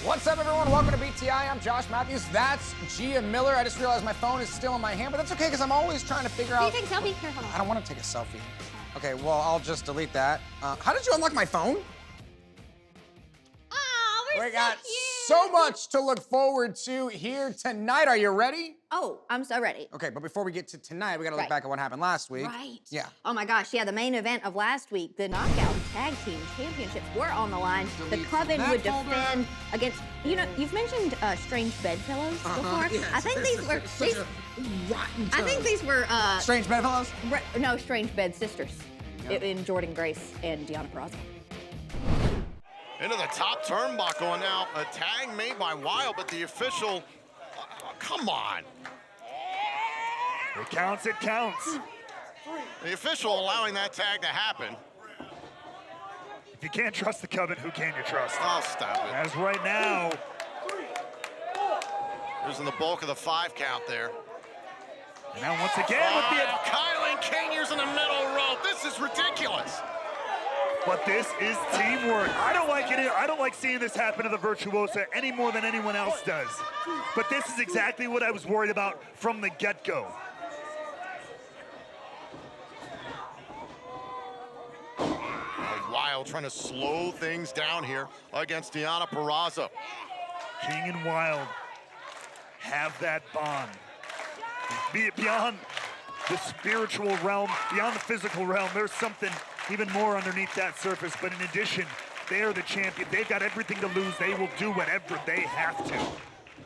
What's up, everyone? Welcome to BTI. I'm Josh Matthews. That's Gia Miller. I just realized my phone is still in my hand, but that's okay because I'm always trying to figure out. Can you take a selfie? Here, hold on. I don't want to take a selfie. Okay, well, I'll just delete that. How did you unlock my phone? Oh, we're We so got cute. so much to look forward to here tonight. Are you ready? Oh, I'm so ready. Okay, but before we get to tonight, we got to look Right. back at what happened last week. Right. Yeah. Oh my gosh, yeah, the main event of last week, the Knockout Tag Team Championships were on the line. The Delete Coven that would folder. defend against, you know, you've mentioned strange bedfellows before. Yeah, I think these were, such a rotten I think term. these were, Strange bedfellows? no, strange bed sisters Yep. in Jordan Grace and Deanna Peraza. Into the top turnbuckle, and now a tag made by Wild, but the official, come on. It counts, it counts. The official allowing that tag to happen. If you can't trust the Coven, who can you trust? I'll stop it. As right now, Using the bulk of the 5 count there. and now once again with the... Kylan King using the middle rope. This is ridiculous. But this is teamwork. I don't like it. I don't like seeing this happen to the Virtuosa any more than anyone else does. But this is exactly what I was worried about from the get-go. Wild trying to slow things down here against Deanna Peraza. King and Wild have that bond. Be it beyond the spiritual realm, beyond the physical realm, there's something even more underneath that surface. But in addition, they're the champion. They've got everything to lose. They will do whatever they have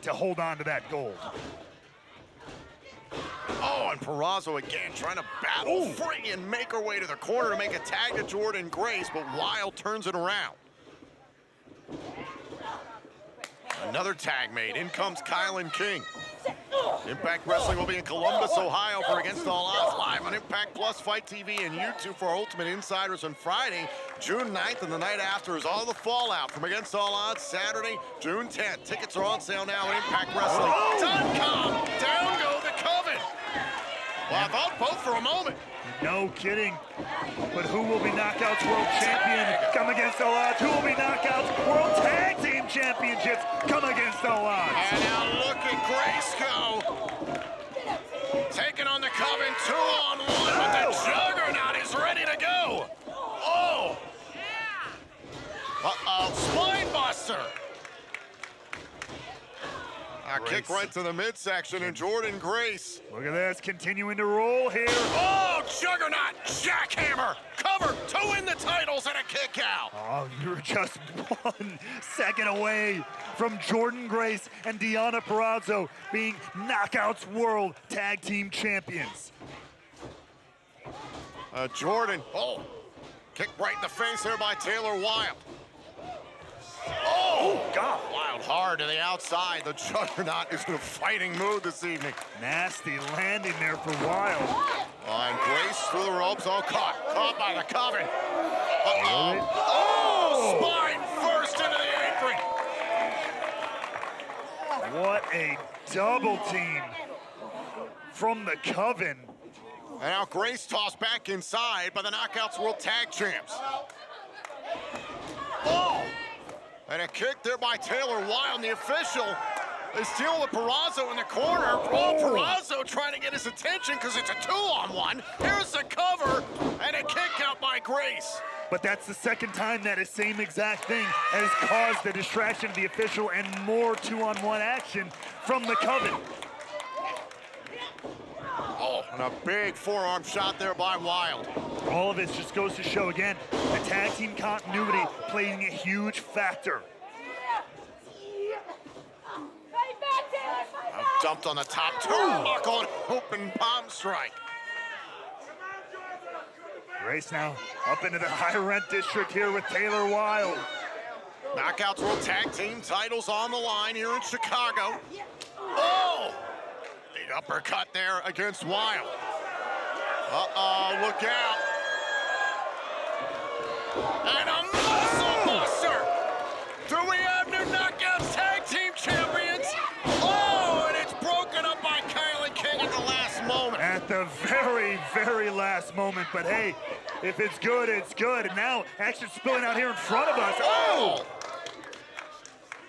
to hold on to that gold. Oh, and Peraza again trying to battle free and make her way to the corner to make a tag to Jordan Grace, but Wild turns it around. Another tag made. In comes Kylan King. Impact Wrestling will be in Columbus, Ohio for Against All Odds, live on Impact Plus, Fight TV, and YouTube for Ultimate Insiders on Friday, June 9th, and the night after is all the fallout from Against All Odds, Saturday, June 10th. Tickets are on sale now at ImpactWrestling.com. Down go the Coven. Well, I thought both for a moment. No kidding. But who will be Knockouts World Champion? Come against All Odds. Who will be Knockouts World Tag Team Championships? Come against All Odds. And now look at Grace go. Taking on the Coven 2-on-1, but the Juggernaut is ready to go. Oh! Uh-oh, spine buster. A kick right to the midsection, and Jordan Grace. Look at this, continuing to roll here. Oh, Juggernaut, jackhammer, cover to win the titles and a kick out. Oh, you're just 1 second away from Jordan Grace and Deanna Peraza being Knockouts World Tag Team Champions. Jordan, kick right in the face there by Taylor Wilde. Oh, God. Wild hard to the outside. The Juggernaut is in a fighting mood this evening. Nasty landing there for Wild. And Grace through the ropes, all caught by the Coven. Really? Oh, spine first into the apron. What a double team from the Coven. And now Grace tossed back inside by the Knockouts World Tag Champs. Oh! And a kick there by Taylor Wilde, and the official is dealing with Peraza in the corner. Oh, Peraza trying to get his attention because it's a 2-on-1. Here's the cover, and a kick out by Grace. But that's the second time that same exact thing has caused the distraction of the official and more 2-on-1 action from the Coven. Oh, and a big forearm shot there by Wilde. All of this just goes to show again, the tag team continuity playing a huge factor. Now dumped on the top turnbuckle and open palm strike. Grace now up into the high rent district here with Taylor Wilde. Knockouts World Tag Team titles on the line here in Chicago. Oh! The uppercut there against Wilde. Uh-oh, look out. And a muscle buster! Do we have new Knockouts Tag Team Champions? Oh, and it's broken up by Kylan King at the last moment. At the very, very last moment, but hey, if it's good, it's good. And now action spilling out here in front of us. Oh!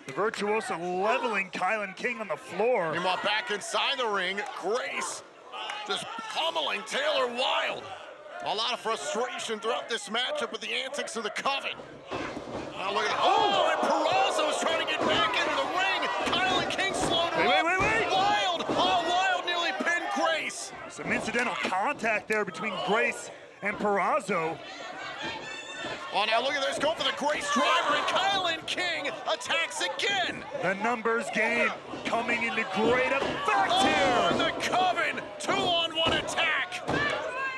The Virtuoso leveling Kylan King on the floor. Meanwhile, back inside the ring, Grace just pummeling Taylor Wilde. A lot of frustration throughout this matchup with the antics of the Coven. Now look at that. Oh, and Peraza was trying to get back into the ring. Kylan King slowed her up. Wait. Wilde! Oh, Wilde nearly pinned Grace. Some incidental contact there between Grace and Peraza. Oh, now look at this. Go for the Grace driver, and Kylan King attacks again. The numbers game coming into great effect here. Oh, and the Coven, 2-on-1 attack.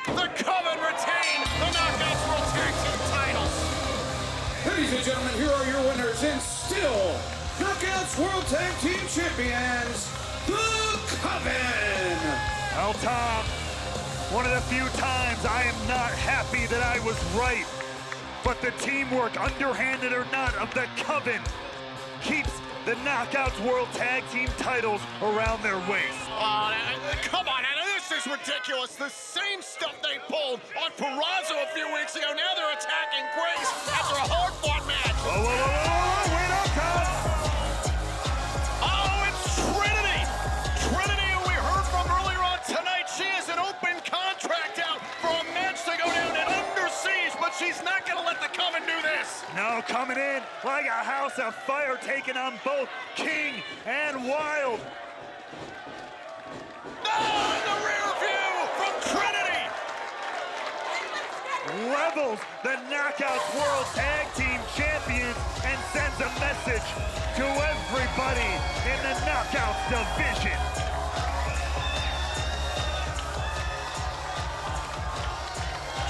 The Coven retain the Knockouts World Tag Team titles. Ladies and gentlemen, here are your winners and still Knockouts World Tag Team Champions, the Coven. Well, Tom, one of the few times I am not happy that I was right. But the teamwork, underhanded or not, of the Coven keeps the Knockouts World Tag Team titles around their waist. Come on, Anna, this is ridiculous. The same stuff they pulled on Peraza a few weeks ago. Now they're attacking Grace after a hard-fought match. Whoa, wait up, Tom. Oh, it's Trinity. Trinity, who we heard from earlier on tonight, she has an open contract out for a match to go down at Under Siege, but she's not going to let the Coven do this. No, coming in like a house of fire, taking on both King and Wilde. Oh, the rear view from Trinity. Levels the Knockouts World Tag Team Champions and sends a message to everybody in the Knockouts division.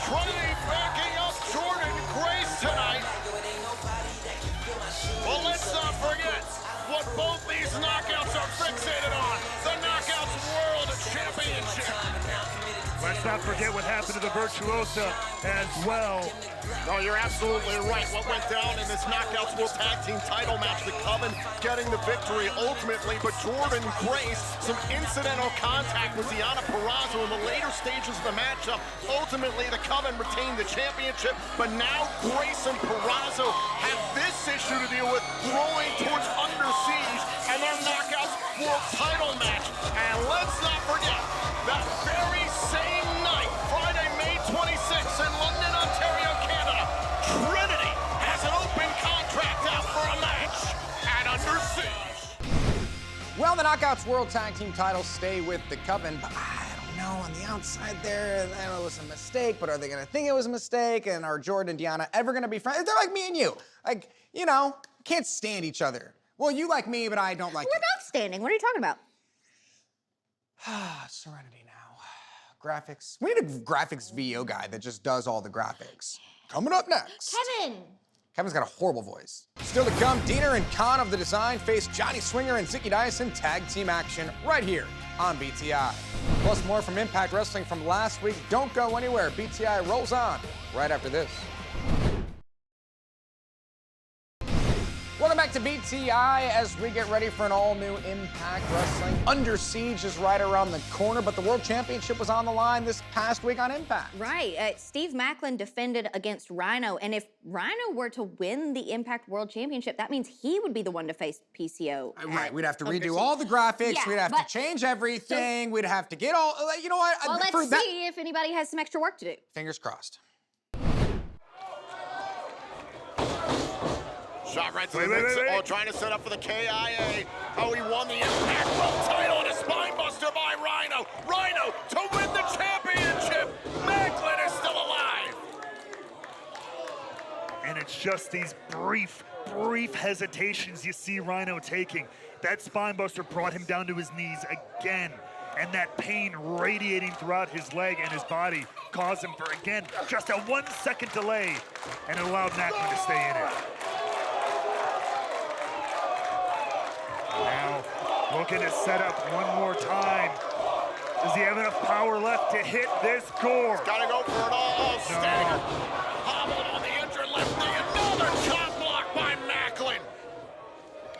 Trinity backing up Jordan Grace tonight. Well, let's not forget what both these knockouts are fixated on. The Knockouts World Championship. Let's not forget what happened to the Virtuosa as well. No, you're absolutely right. What went down in this Knockouts World Tag Team title match, the Coven getting the victory ultimately, but Jordan Grace, some incidental contact with Deonna Purrazzo in the later stages of the matchup. Ultimately, the Coven retained the championship, but now Grace and Purrazzo have this issue to deal with, rolling towards Under Siege and their Knockouts World title match. And let's not forget, that very same night, Friday, May 26th in London, Ontario, Canada, Trinity has an open contract out for a match at Under Siege. Well, the Knockouts World Tag Team titles stay with the Coven, but I don't know, on the outside there, I know it was a mistake, but are they gonna think it was a mistake? And are Jordan and Deonna ever gonna be friends? They're like me and you. Like, you know, can't stand each other. Well, you like me, but I don't like We're you. both standing. What are you talking about? Serenity now. Graphics. We need a graphics VO guy that just does all the graphics. Coming up next. Kevin! Kevin's got a horrible voice. Still to come, Diener and Khan of the Design face Johnny Swinger and Zicky Dyson tag team action right here on BTI. Plus more from Impact Wrestling from last week. Don't go anywhere. BTI rolls on right after this. Welcome back to BTI as we get ready for an all-new Impact Wrestling. Under Siege is right around the corner, but the World Championship was on the line this past week on Impact. Right. Steve Macklin defended against Rhino, and if Rhino were to win the Impact World Championship, that means he would be the one to face PCO. Right, we'd have to Under redo Siege. all the graphics, Yeah, we'd have to but- change everything, we'd have to get all, you know what? Well, for let's that- see if anybody has some extra work to do. Fingers crossed. Shot right to the Wait. mid. Oh, trying to set up for the KIA. Oh, he won the Impact World title and a spine buster by Rhino. Rhino to win the championship. Macklin is still alive. And it's just these brief hesitations you see Rhino taking. That spinebuster brought him down to his knees again. And that pain radiating throughout his leg and his body caused him for, again, just a 1 second delay. And it allowed Macklin to stay in it. Now, looking to set up one more time. Does he have enough power left to hit this gore? Gotta go for it all. Oh, stagger. Hobbled on the injured left knee. Another chop block by Macklin.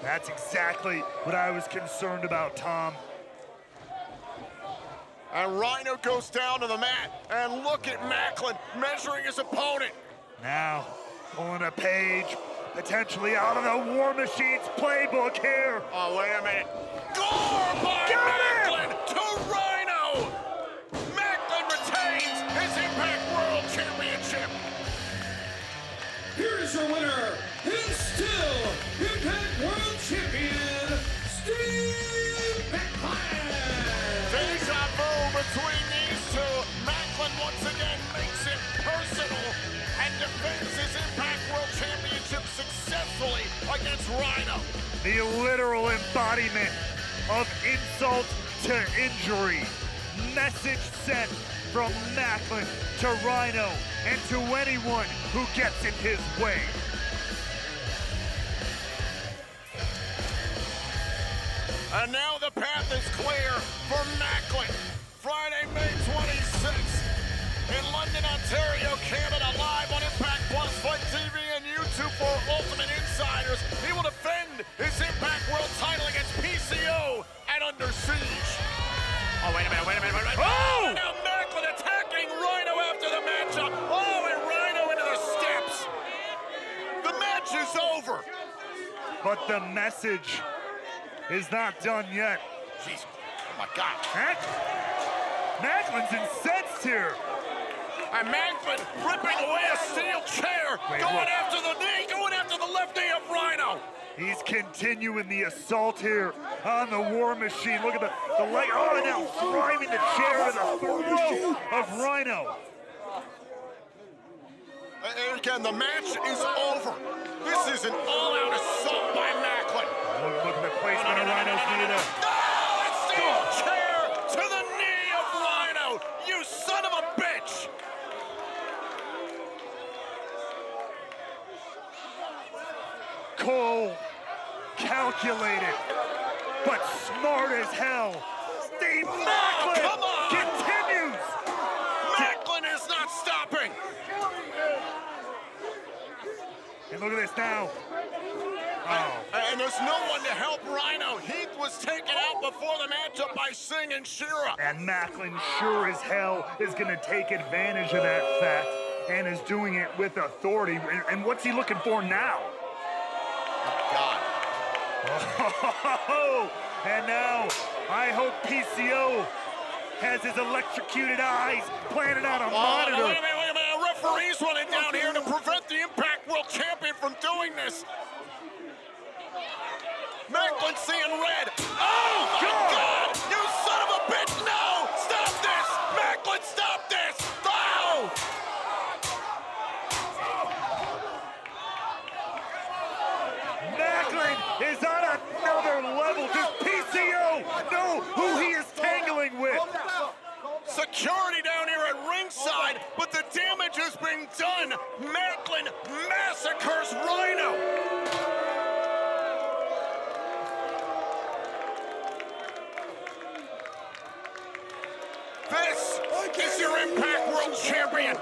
That's exactly what I was concerned about, Tom. And Rhino goes down to the mat. And look at Macklin measuring his opponent. Now, pulling a page potentially out of the War Machine's playbook here. Oh, wait a minute. Gore by Macklin to Rhino. Macklin retains his Impact World Championship. Here is your winner, and still Impact World Champion, Steve Macklin. Deja vu between these two. Macklin once again makes it personal and defends his Impact World Championship successfully against Rhino. The literal embodiment of insult to injury. Message sent from Macklin to Rhino and to anyone who gets in his way. And now the path is clear for Macklin. Friday, May 26th in London, Ontario, Canada, live on Impact Plus, Fight TV, and YouTube for Ultimate Insiders. He will defend his Impact World title against PCO and Under Siege. Oh, wait a minute. Oh! And now Macklin attacking Rhino after the matchup. Oh, and Rhino into the steps. The match is over. But the message is not done yet. Jeez, oh my God. Macklin's incensed here. And Macklin ripping away a steel chair, going after the knee, going after the left knee of Rhino. He's continuing the assault here on the War Machine. Look at the leg. Oh, and now driving the chair to the throat of Rhino. And again, the match is over. This is an all-out assault by Macklin. Look at the placement of Rhino's knee there. No, a steel chair to the knee of Rhino. You son of a bitch. Cold, calculated, but smart as hell. Steve Macklin come on! continues. Macklin is not stopping. And look at this now. Oh. And there's no one to help Rhino. Heath was taken out before the matchup by Singh and Shira. And Macklin sure as hell is going to take advantage of that fact and is doing it with authority. And what's he looking for now? God. Oh, and now I hope PCO has his electrocuted eyes planted on a monitor. Wait a minute. A referee's running down here to prevent the Impact World Champion from doing this. Macklin seeing red. Oh, my God! You son of a bitch! No! Stop this! Macklin, stop this! Oh! Macklin is on another level. Does PCO know who he is tangling with? Security down here at ringside, but the damage has been done. Macklin massacres Rhino. This is your Impact World Champion.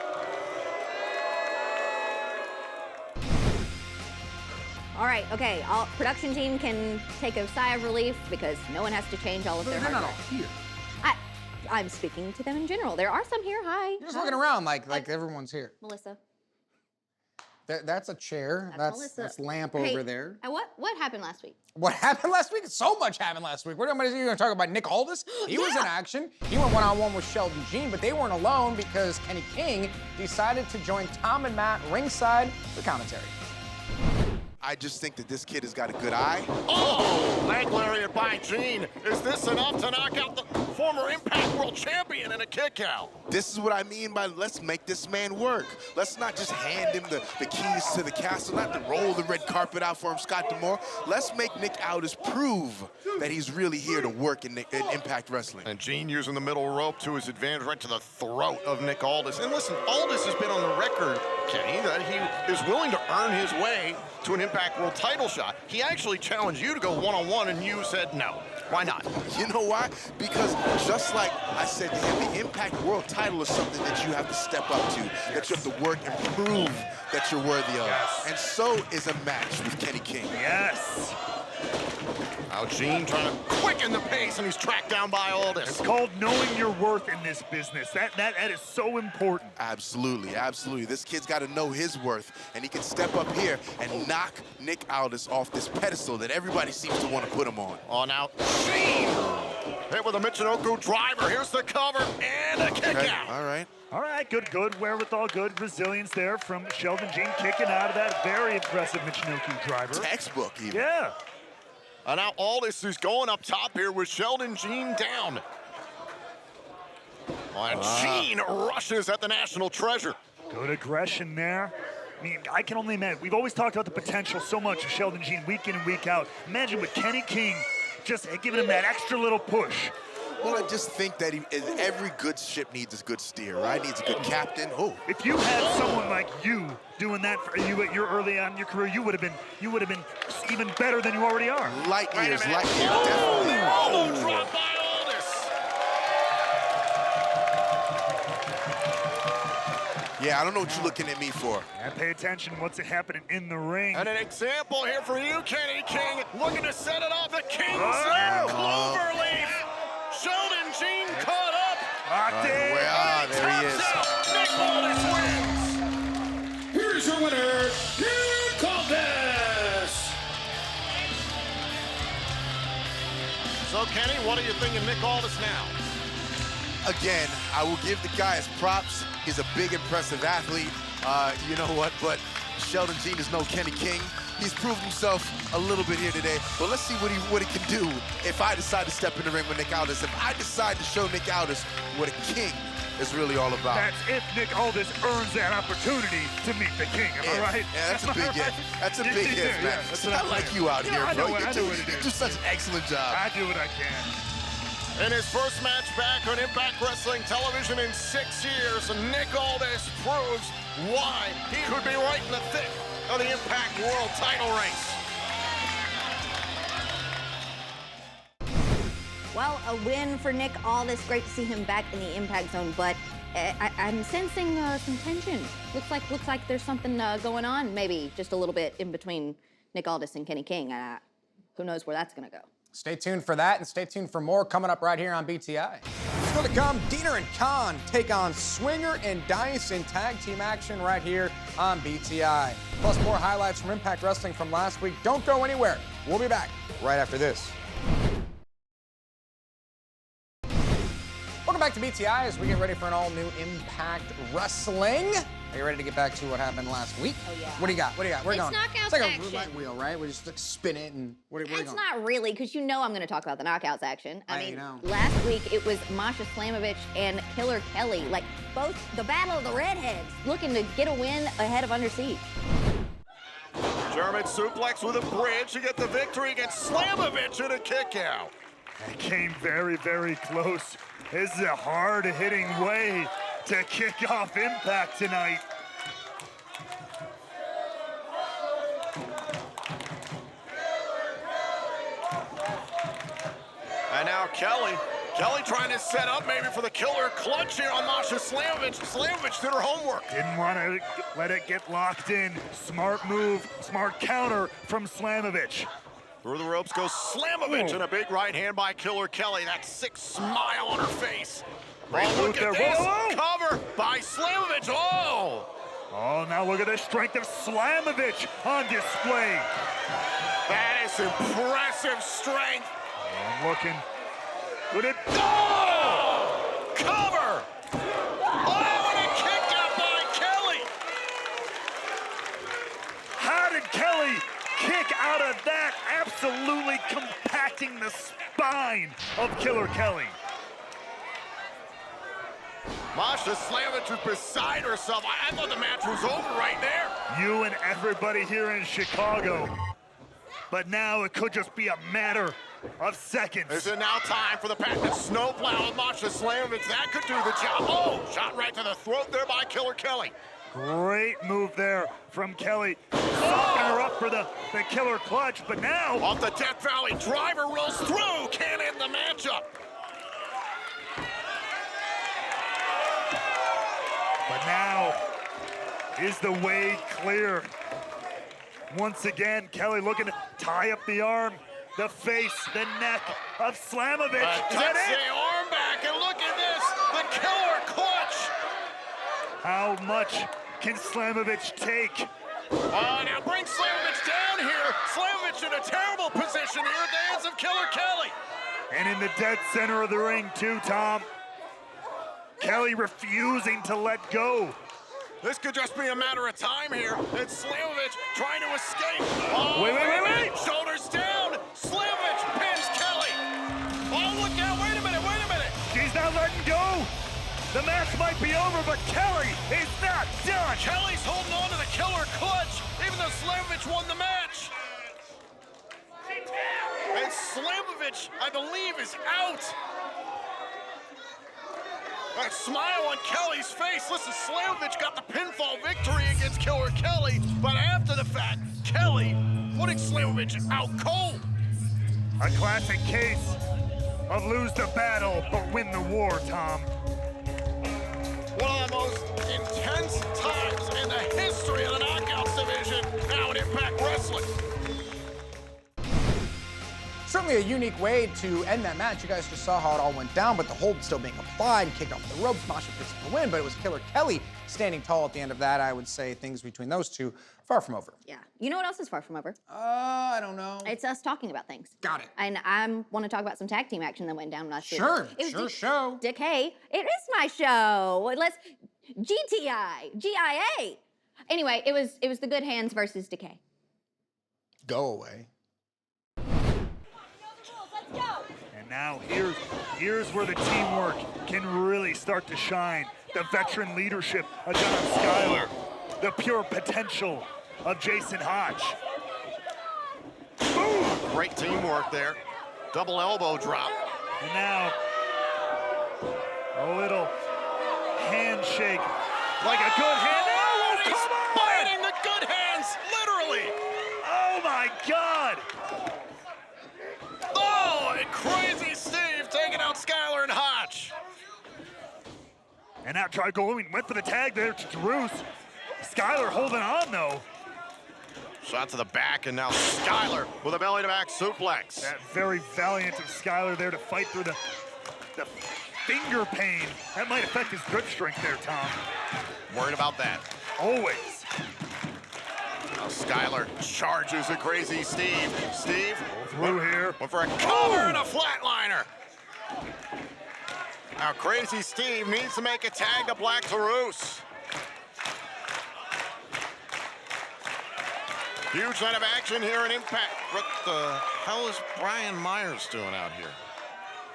All right, okay. All production team can take a sigh of relief because no one has to change all of their They're not hardware. all here. I'm speaking to them in general. There are some here. Hi. You're just looking around like everyone's here. Melissa. That's a chair. That's Melissa. That's lamp Hey, over there. What happened last week? What happened last week? So much happened last week. We're going to talk about Nick Aldis. He was in action. He went one-on-one with Sheldon Jean, but they weren't alone because Kenny King decided to join Tom and Matt ringside for commentary. I just think that this kid has got a good eye. Oh! Leg lariat by Gene. Is this enough to knock out the former Impact World Champion in a kick out? This is what I mean by let's make this man work. Let's not just hand him the keys to the castle, not to roll the red carpet out for him, Scott D'Amore. Let's make Nick Aldis prove that he's really here to work in Impact Wrestling. And Gene using the middle rope to his advantage right to the throat of Nick Aldis. And listen, Aldis has been on the record, Kenny, that he is willing to earn his way to an Impact World title shot. He actually challenged you to go one-on-one, and you said no. Why not? You know why? Because just like I said to him, the Impact World title is something that you have to step up to, that you have to work and prove that you're worthy of. Yes. And so is a match with Kenny King. Yes. Now Gene trying to quicken the pace, and he's tracked down by Aldis. It's called knowing your worth in this business. That is so important. Absolutely, absolutely. This kid's got to know his worth, and he can step up here and knock Nick Aldis off this pedestal that everybody seems to want to put him on. Oh, now Gene hit with a Michinoku driver. Here's the cover and a kick out. All right. All right, good wherewithal, good resilience there from Sheldon Gene kicking out of that very impressive Michinoku driver. Textbook, even. Yeah. And now Aldis is going up top here with Sheldon Gene down. And Gene rushes at the national treasure. Good aggression there. I mean, I can only imagine. We've always talked about the potential so much of Sheldon Gene week in and week out. Imagine with Kenny King just giving him that extra little push. Well, I just think that every good ship needs a good steer, right? Needs a good captain. Oh. If you had someone like you doing that for you at your early on in your career, you would have been even better than you already are. Light years, definitely. Oh, drop by Aldis. Yeah, I don't know what you're looking at me for. Yeah, pay attention what's happening in the ring. And an example here for you, Kenny King, looking to set it off. The King Oh. Slam Cloverleaf. Sheldon Gene caught up. Locked in. There he is. Nick Aldis wins. Here's your winner, Nick Aldis. So, Kenny, what are you thinking Nick Aldis now? Again, I will give the guy his props. He's a big, impressive athlete. You know what? But Sheldon Gene is no Kenny King. He's proved himself a little bit here today. But let's see what he can do if I decide to step in the ring with Nick Aldis. If I decide to show Nick Aldis what a king is really all about. That's if Nick Aldis earns that opportunity to meet the king. Am I right? Yeah, that's a big if. That's a big if, man. That's what I I'm like saying. you out here, I bro. know what it You is. do such an excellent job. I do what I can. In his first match back on Impact Wrestling television in 6 years, Nick Aldis proves why he could be right in the thick of the Impact World title race. Well, a win for Nick Aldis. Great to see him back in the Impact Zone, but I'm sensing some tension. Looks like there's something going on, maybe just a little bit in between Nick Aldis and Kenny King. Who knows where that's gonna go? Stay tuned for that, and stay tuned for more coming up right here on BTI. Still to come, Diener and Khan take on Swinger and Dice in tag team action right here on BTI. Plus more highlights from Impact Wrestling from last week. Don't go anywhere. We'll be back right after this. Welcome back to BTI as we get ready for an all-new Impact Wrestling. Are you ready to get back to what happened last week? Oh, yeah. What do you got? We're It's going. knockouts It's like action. a roulette wheel, right? We just like spin it and what are you It's going? not really, because you know I'm going to talk about the knockouts action. I mean, know. last week it was Masha Slamovich and Killer Kelly, like both the battle of the redheads, looking to get a win ahead of Under Siege. German suplex with a bridge to get the victory against Slamovich and a kick out. It came very, very close. This is a hard-hitting way to kick off Impact tonight. And now Kelly trying to set up maybe for the killer clutch here on Masha Slamovich. Slamovich did her homework. Didn't want to let it get locked in. Smart move, smart counter from Slamovich. Through the ropes goes Slamovich and a big right hand by Killer Kelly. That sick smile on her face. Great Oh, move look there. at this. Whoa! Cover by Slamovich. Oh! Oh, now look at the strength of Slamovich on display. That is impressive strength. I'm looking. Good at Oh! Cover! Oh, and a kick out by Kelly. How did Kelly kick out of that? Absolutely compacting the spine of Killer Kelly. Masha Slamovich was beside herself. I thought the match was over right there. You and everybody here in Chicago. But now it could just be a matter of seconds. Is it now time for the patented snowplow of Masha Slamovich? That could do the job. Oh, shot right to the throat there by Killer Kelly. Great move there from Kelly. Softening her up for the killer clutch, but now... Off the Death Valley driver rolls through. Can't end the matchup. But now is the way clear. Once again, Kelly looking to tie up the arm the face, the neck of Slamovich. Is that Touch it? the arm back, and look at this, the killer clutch. How much can Slamovich take? Now bring Slamovich down here. Slamovich in a terrible position here at the hands of Killer Kelly. And in the dead center of the ring too, Tom. Kelly refusing to let go. This could just be a matter of time here. It's Slamovich trying to escape. Oh, Wait. Shoulders down. Slamovich pins Kelly. Oh, look out. Wait a minute. He's not letting go. The match might be over, but Kelly is not done. Kelly's holding on to the killer clutch, even though Slamovich won the match. And Slamovich, I believe, is out. That smile on Kelly's face. Listen, Slamovich got the pinfall victory against Killer Kelly, but after the fact, Kelly putting Slamovich out cold. A classic case of lose the battle, but win the war, Tom. One of the most intense times in the history of the Knockouts division, now in Impact Wrestling. Certainly a unique way to end that match. You guys just saw how it all went down, but the hold still being applied, kicked off the ropes, Masha picks up the win, but it was Killer Kelly standing tall at the end of that. I would say things between those two, far from over. Yeah. You know what else is far from over? I don't know. It's us talking about things. Got it. And I want to talk about some tag team action that went down last year. Sure, It was show. Decay. It is my show. Let's GTI, GIA. Anyway, it was the Good Hands versus Decay. Go away. And now here's where the teamwork can really start to shine. The veteran leadership of John Schuyler. The pure potential of Jason Hodge. Boom! Great teamwork there. Double elbow drop. And now, a little handshake, like a good hand. Oh, He's come on! biting the good hands, literally. Oh my God! Oh, and Crazy Steve taking out Schuyler and Hodge. And now tried going, went for the tag there to Drews. Schuyler holding on though. Shot to the back, and now Schuyler with a belly-to-back suplex. That very valiant of Schuyler there to fight through the finger pain. That might affect his grip strength there, Tom. Worried about that. Always. Now Schuyler charges at Crazy Steve. Steve Through here. went for a cover and a flatliner. Now Crazy Steve needs to make a tag to Black Taurus. Huge night of action here in Impact. What the hell is Brian Myers doing out here?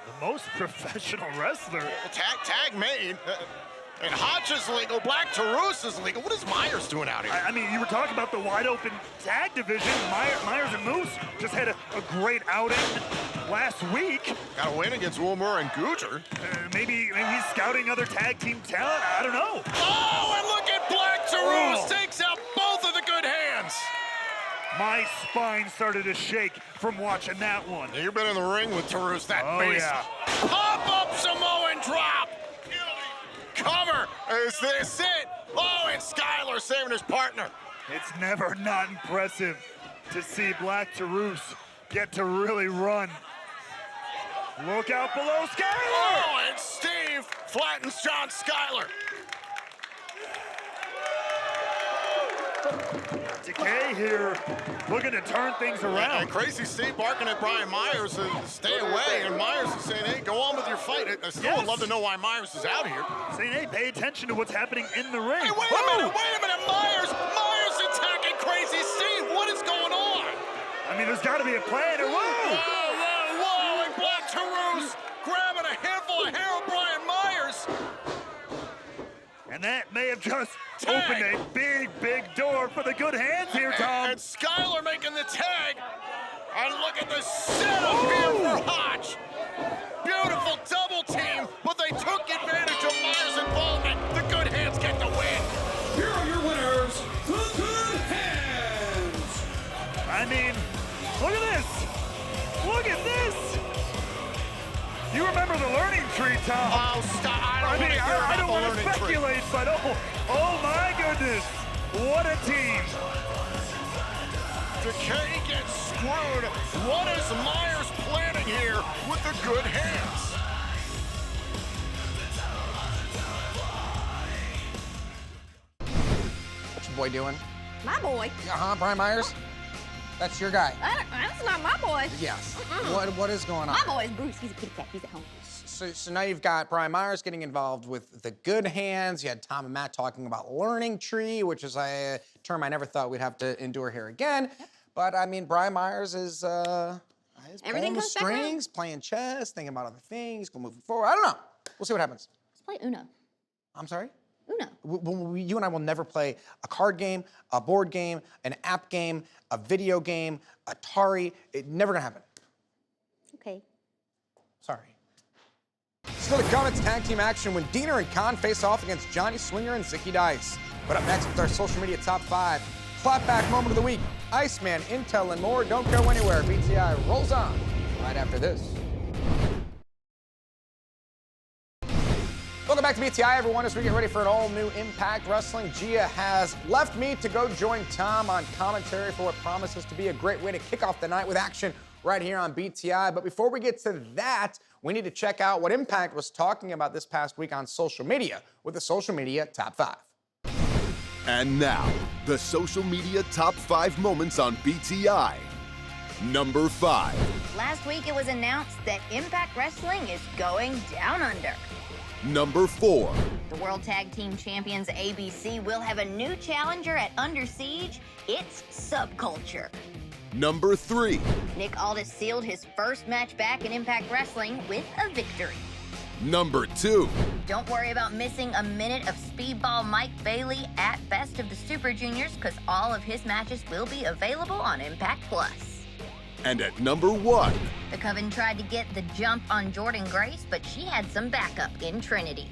The most professional wrestler. Well, tag made. And Hodge is legal. Black Taurus is legal. What is Myers doing out here? I mean, you were talking about the wide open tag division. Myers and Moose just had a great outing last week. Got a win against Wilmer and Gujar. Maybe he's scouting other tag team talent. I don't know. Oh, and look at Black Taurus takes out both of the good hands. My spine started to shake from watching that one. You've been in the ring with Taurus, that Oh, beast. yeah. Pop-up Samoan drop. Cover. Is this it? Oh, and Schuyler saving his partner. It's never not impressive to see Black Taurus get to really run. Look out below Schuyler! Oh, and Steve flattens John Schuyler. Decay here, looking to turn things And around. Crazy Steve barking at Brian Myers to stay away, and Myers is saying, hey, go on with your fight. I still would love to know why Myers is out here. Saying, hey, pay attention to what's happening in the ring. Hey, wait a minute, Myers attacking Crazy Steve. What is going on? I mean, there's got to be a plan. Whoa, and Black Taurus grabbing a handful of hair of Brian Myers. And that may have just Tag. opened a big door for the good hands here, Tom. And Schuyler making the tag. And look at the setup here for Hodge. Beautiful double team, but they took advantage of Myers' involvement. The good hands get the win. Here are your winners, the Good Hands. I mean, look at this. Look at this. You remember the learning tree, Tom? Oh, stop. I don't want to speculate, but oh my goodness. What a team. Decay gets screwed. What is Myers planning here with the good hands? What's your boy doing? My boy. Brian Myers? That's your guy. That's not my boy. Yes. What is going on? My boy is Bruce. He's a kitty cat. He's at home. So now you've got Brian Myers getting involved with the good hands. You had Tom and Matt talking about learning tree, which is a term I never thought we'd have to endure here again. Yep. But I mean, Brian Myers is pulling the strings, playing chess, thinking about other things, going moving forward. I don't know. We'll see what happens. Let's play Uno. I'm sorry? Uno. You and I will never play a card game, a board game, an app game, a video game, Atari. It's never gonna happen. Okay. Sorry. Still to come, it's tag team action when Diener and Khan face off against Johnny Swinger and Zicky Dice. But up next with our social media top 5, clapback moment of the week, Iceman, Intel, and more. Don't go anywhere. BTI rolls on right after this. Welcome back to BTI, everyone, as we get ready for an all-new Impact Wrestling. Gia has left me to go join Tom on commentary for what promises to be a great way to kick off the night with action right here on BTI. But before we get to that, we need to check out what Impact was talking about this past week on social media with the social media top 5. And now, the social media top 5 moments on BTI. Number 5. Last week it was announced that Impact Wrestling is going down under. Number 4. The World Tag Team Champions ABC will have a new challenger at Under Siege. It's Subculture. Number 3. Nick Aldis sealed his first match back in Impact Wrestling with a victory. Number 2. Don't worry about missing a minute of Speedball Mike Bailey at Best of the Super Juniors, because all of his matches will be available on Impact Plus. And at number 1. The Coven tried to get the jump on Jordan Grace, but she had some backup in Trinity.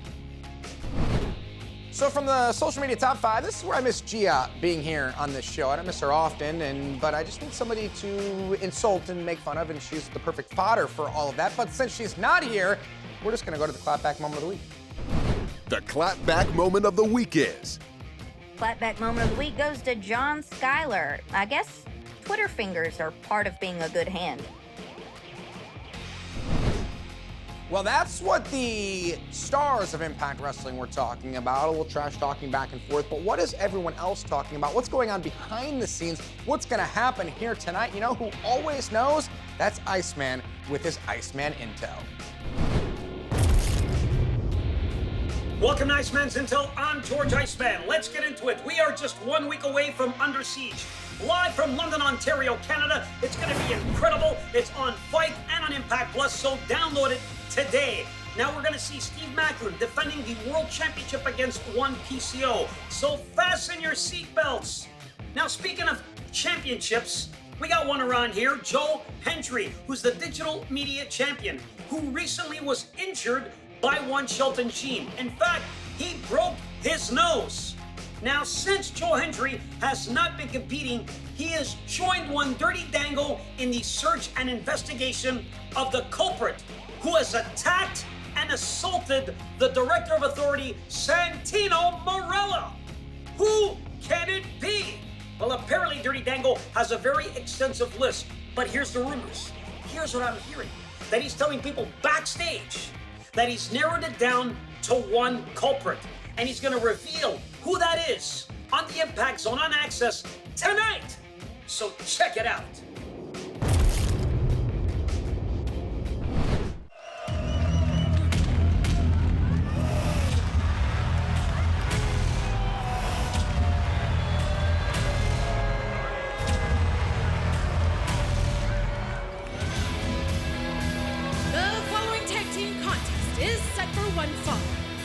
So from the social media top 5, this is where I miss Gia being here on this show. I don't miss her often, but I just need somebody to insult and make fun of, and she's the perfect fodder for all of that. But since she's not here, we're just gonna go to the clapback moment of the week. The clapback moment of the week is... Clapback moment of the week goes to John Schuyler. I guess Twitter fingers are part of being a good hand. Well, that's what the stars of Impact Wrestling were talking about. A little trash talking back and forth. But what is everyone else talking about? What's going on behind the scenes? What's going to happen here tonight? You know who always knows? That's Iceman with his Iceman Intel. Welcome to Iceman's Intel. I'm George Iceman. Let's get into it. We are just 1 week away from Under Siege. Live from London, Ontario, Canada. It's going to be incredible. It's on Fight and on Impact Plus, so download it today. Now we're going to see Steve Macklin defending the World Championship against one PCO. So fasten your seatbelts. Now speaking of championships, we got one around here, Joe Hendry, who's the digital media champion, who recently was injured by one Shelton Sheen. In fact, he broke his nose. Now, since Joe Hendry has not been competing, he has joined one Dirty Dango in the search and investigation of the culprit who has attacked and assaulted the Director of Authority, Santino Marella. Who can it be? Well, apparently Dirty Dango has a very extensive list, but here's the rumors. Here's what I'm hearing, that he's telling people backstage that he's narrowed it down to one culprit, and he's gonna reveal who that is on the Impact Zone on Access tonight. So check it out.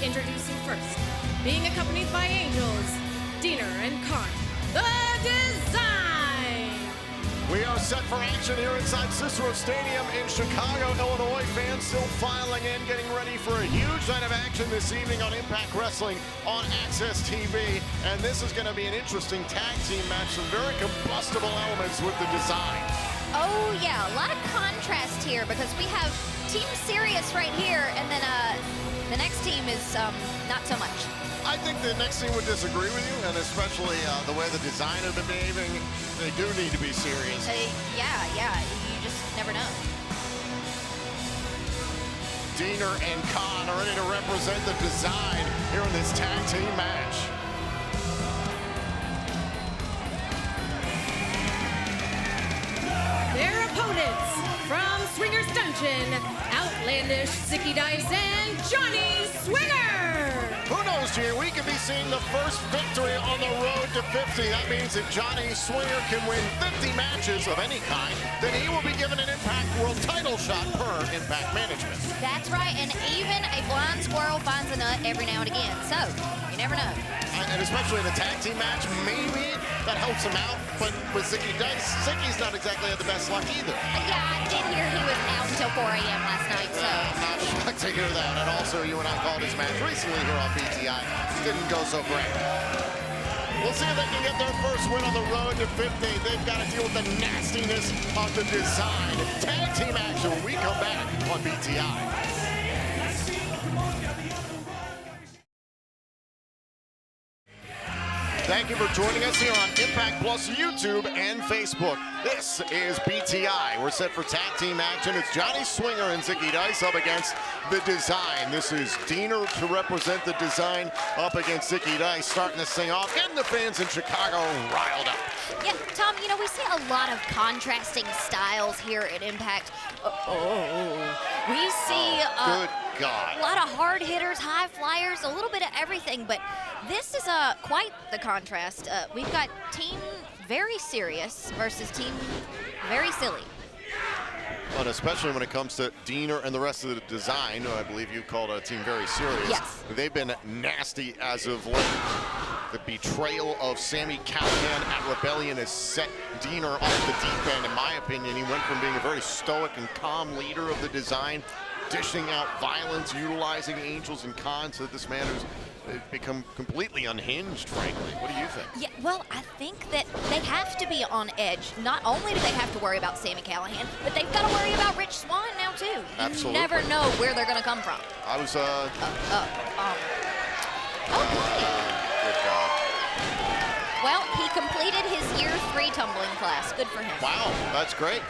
Introducing first, being accompanied by angels, Diener and Khan, the Design! We are set for action here inside Cicero Stadium in Chicago, Illinois. Fans still filing in, getting ready for a huge night of action this evening on Impact Wrestling on Access TV. And this is going to be an interesting tag team match, some very combustible elements with the Design. Oh, yeah, a lot of contrast here because we have Team Sirius right here, and then the next team is not so much. I think the next team would disagree with you, and especially the way the design have been behaving. They do need to be serious. Yeah, you just never know. Diener and Khan are ready to represent the design here in this tag team match. Their opponents from Swinger's Dungeon, Outlandish Zicky Dice and Johnny Swinger. Who knows, Gene? We could be seeing the first victory on the road to 50. That means if Johnny Swinger can win 50 matches of any kind, then he will be given an Impact World title shot per Impact Management. That's right, and even a blind squirrel finds a nut every now and again, so you never know. And especially in a tag team match, maybe that helps him out. But with Zicky Dice, Zicky's not exactly had the best luck either. Yeah, I did hear he was out until 4 a.m. last night, so. Not shocked to hear that. And also, you and I called his match recently here on BTI. Didn't go so great. We'll see if they can get their first win on the road to 50. They've got to deal with the nastiness of the design. Tag team action when we come back on BTI. Thank you for joining us here on Impact Plus YouTube and Facebook. This is BTI. We're set for tag team action. It's Johnny Swinger and Zicky Dice up against the design. This is Diener to represent the design up against Zicky Dice, starting this thing off, getting the fans in Chicago riled up. Yeah, Tom, you know, we see a lot of contrasting styles here at Impact. We see good God. A lot of hard hitters, high flyers, a little bit of everything, but this is quite the contrast. We've got team very serious versus team very silly. But especially when it comes to Diener and the rest of the design, I believe you called a team very serious. Yes. They've been nasty as of late. The betrayal of Sami Callihan at Rebellion has set Diener off the deep end, in my opinion. He went from being a very stoic and calm leader of the design, dishing out violence, utilizing Angels and Khan, so that this man has become completely unhinged, frankly. What do you think? Yeah, well, I think that they have to be on edge. Not only do they have to worry about Sami Callihan, but they've got to worry about Rich Swann now, too. Absolutely. You never know where they're going to come from. I was, okay. good God. Well, he completed his year 3 tumbling class. Good for him. Wow, that's great.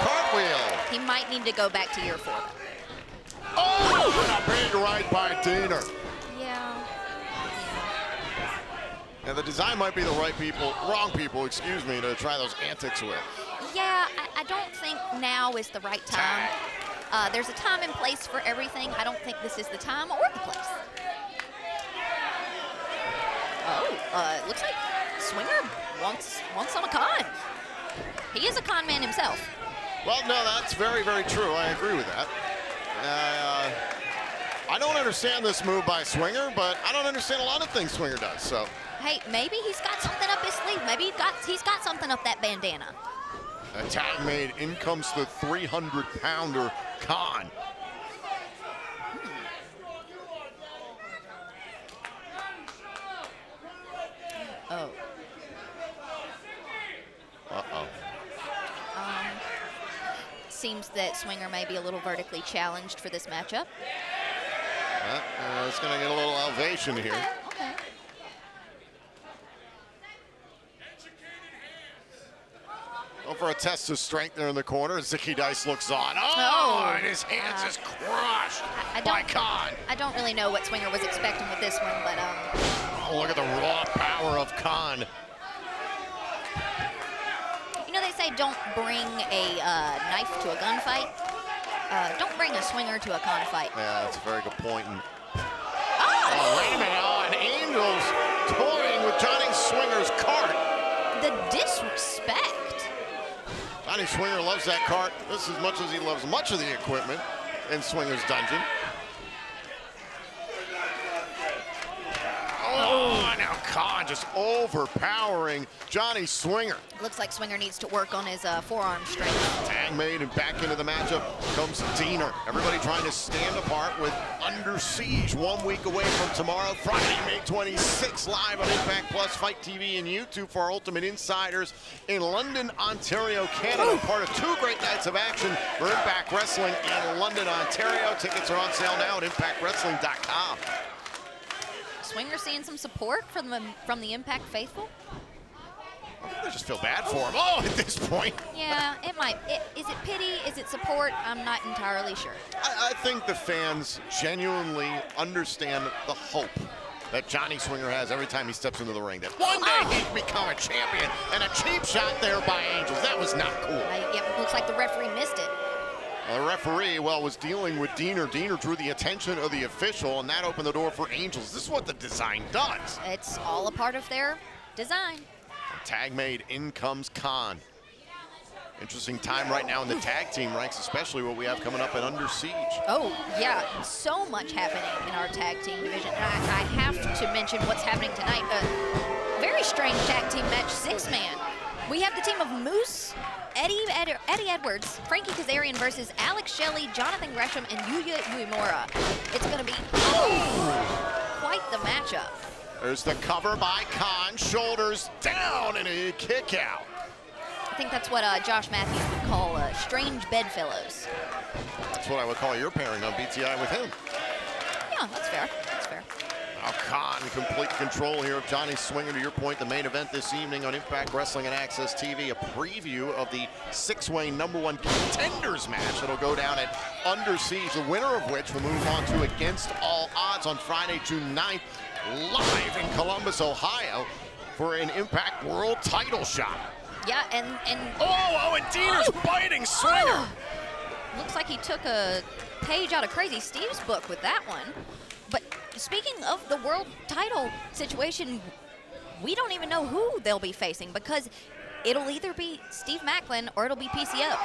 Cartwheel. He might need to go back to year 4. Oh, a big right by Diener. Yeah. And the design might be the wrong people, excuse me, to try those antics with. Yeah, I don't think now is the right time. There's a time and place for everything. I don't think this is the time or the place. It looks like Swinger wants some of Khan. He is a con man himself. Well, no, that's very, very true. I agree with that. I don't understand this move by Swinger, but I don't understand a lot of things Swinger does, so. Hey, maybe he's got something up his sleeve. Maybe he's got something up that bandana. A tag made. In comes the 300-pounder Khan. Oh. Uh-oh. Seems that Swinger may be a little vertically challenged for this matchup. It's going to get a little elevation here. Okay. Go for a test of strength there in the corner. Zicky Dice looks on. Oh, and his hands is crushed by Khan. I don't really know what Swinger was expecting with this one, but Oh, look at the raw power of Khan. You know, they say don't bring a knife to a gunfight. Don't bring a Swinger to a Khan fight. Yeah, that's a very good point. Oh, wait a minute. Oh, and Angels toying with Johnny Swinger's cart. The disrespect. Johnny Swinger loves that cart just as much as he loves much of the equipment in Swinger's dungeon. Oh, now Khan just overpowering Johnny Swinger. Looks like Swinger needs to work on his forearm strength. Tag made and back into the matchup comes Diener. Everybody trying to stand apart with Under Siege 1 week away from tomorrow, Friday, May 26th, live on Impact Plus, Fight TV, and YouTube for our Ultimate Insiders in London, Ontario, Canada. Part of 2 great nights of action for Impact Wrestling in London, Ontario. Tickets are on sale now at ImpactWrestling.com. Swinger seeing some support from the Impact faithful. I just feel bad for him. Oh, at this point. Yeah, it might. Is it pity? Is it support? I'm not entirely sure. I think the fans genuinely understand the hope that Johnny Swinger has every time he steps into the ring. That one day he can become a champion, and a cheap shot there by Angels. That was not cool. Yep, looks like the referee missed it. The referee, well, was dealing with Diener. Diener drew the attention of the official, and that opened the door for Angels. This is what the design does. It's all a part of their design. Tag made, in comes Khan. Interesting time right now in the tag team ranks, especially what we have coming up at Under Siege. Oh, yeah, so much happening in our tag team division. And I have to mention what's happening tonight. A very strange tag team match, 6-man. We have the team of Moose, Eddie Edwards, Frankie Kazarian versus Alex Shelley, Jonathan Gresham, and Yuya Uemura. It's going to be quite the matchup. There's the cover by Khan, shoulders down, and a kick out. I think that's what Josh Matthews would call strange bedfellows. That's what I would call your pairing on BTI with him. Yeah, that's fair. That's fair. Now Khan, complete control here of Johnny Swinger. To your point, the main event this evening on Impact Wrestling and Access TV, a preview of the 6-way #1 contenders match that'll go down at Under Siege, the winner of which will move on to Against All Odds on Friday, June 9th, live in Columbus, Ohio, for an Impact World title shot. Yeah, and and Diener's biting Swinger. Looks like he took a page out of Crazy Steve's book with that one. But speaking of the world title situation, we don't even know who they'll be facing, because it'll either be Steve Macklin or it'll be PCO.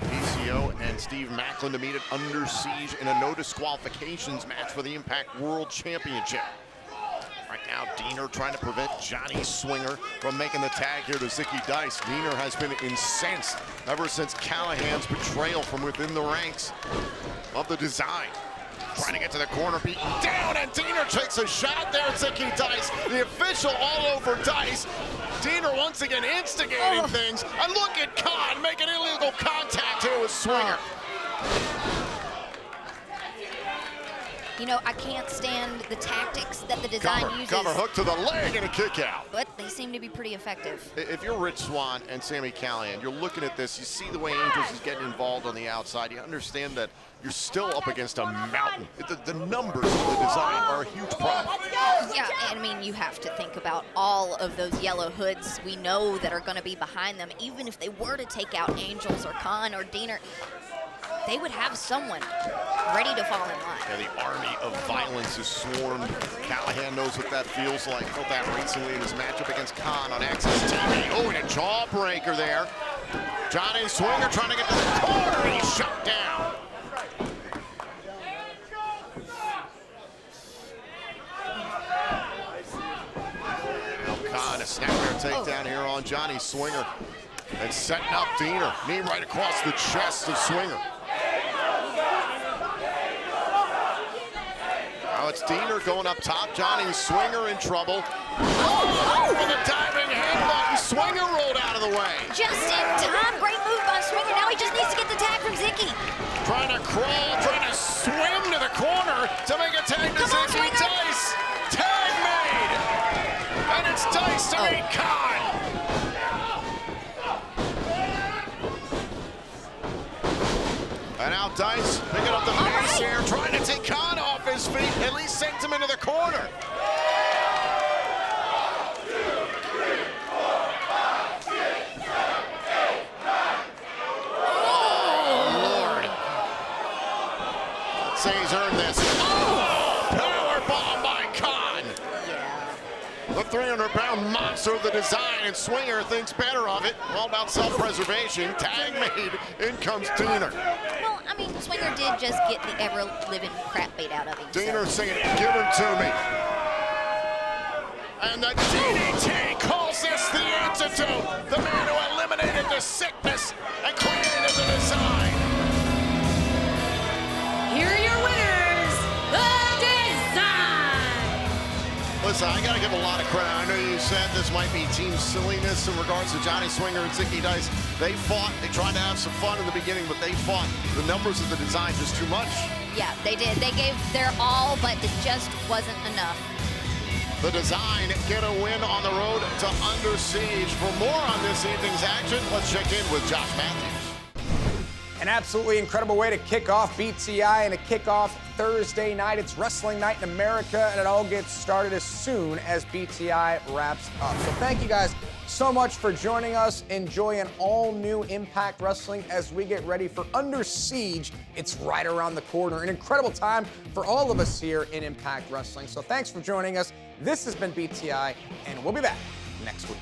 PCO and Steve Macklin to meet at Under Siege in a no disqualifications match for the Impact World Championship. Right now, Diener trying to prevent Johnny Swinger from making the tag here to Zicky Dice. Diener has been incensed ever since Callahan's betrayal from within the ranks of the design. Trying to get to the corner, beaten down, and Diener takes a shot there at Zicky Dice. The official all over Dice. Diener once again instigating things. And look at Khan making illegal contact here with Swinger. You know, I can't stand the tactics that the design uses. Cover hook to the leg and a kick out. But they seem to be pretty effective. If you're Rich Swann and Sami Callihan, you're looking at this, you see the way Angels is getting involved on the outside, you understand that you're still up against a mountain. The numbers of the design are a huge problem. Yeah, I mean, you have to think about all of those yellow hoods we know that are going to be behind them. Even if they were to take out Angels or Khan or Diener, they would have someone ready to fall in line. Yeah, the army of violence is swarmed. Callahan knows what that feels like. Felt that recently in his matchup against Khan on Access TV. Oh, and a jawbreaker there. Johnny Swinger trying to get to the corner, and he's shut down. Now Khan, a snapmare takedown here on Johnny Swinger. And setting up Diener. Knee right across the chest of Swinger. Now it's Diener going up top. Johnny Swinger in trouble. Oh, for the diving headbutt, and Swinger rolled out of the way. Just in time. Great move by Swinger. Now he just needs to get the tag from Zicky. Trying to crawl, trying to swim to the corner to make a tag to Zicky. Dice. Tag made. And it's Dice to meet Khan. And now Dice picking up the pace here, trying to take Khan off his feet, at least sends him into the corner. Oh, Lord. Let's say he's earned this. Oh, power bomb by Khan. The 300-pound monster of the design, and Swinger thinks better of it. All about self-preservation. Tag made. In comes Diener. Well, I mean, Swinger did just get the ever-living crap beat out of him. Diener saying, give him to me. And the DDT calls this the antidote. The man who eliminated the sickness and created the design. Here are your winners, The Design. Listen, I got to give a lot of credit. I know you said this might be team silliness in regards to Johnny Swinger and Zicky Dice. They fought. They tried to have some fun in the beginning, but they fought. The numbers of the design just too much. Yeah, they did. They gave their all, but it just wasn't enough. The design get a win on the road to Under Siege. For more on this evening's action, let's check in with Josh Matthews. An absolutely incredible way to kick off BTI and to kick off Thursday night. It's Wrestling Night in America, and it all gets started as soon as BTI wraps up. So thank you guys so much for joining us. Enjoy an all-new Impact Wrestling as we get ready for Under Siege. It's right around the corner. An incredible time for all of us here in Impact Wrestling. So thanks for joining us. This has been BTI, and we'll be back next week.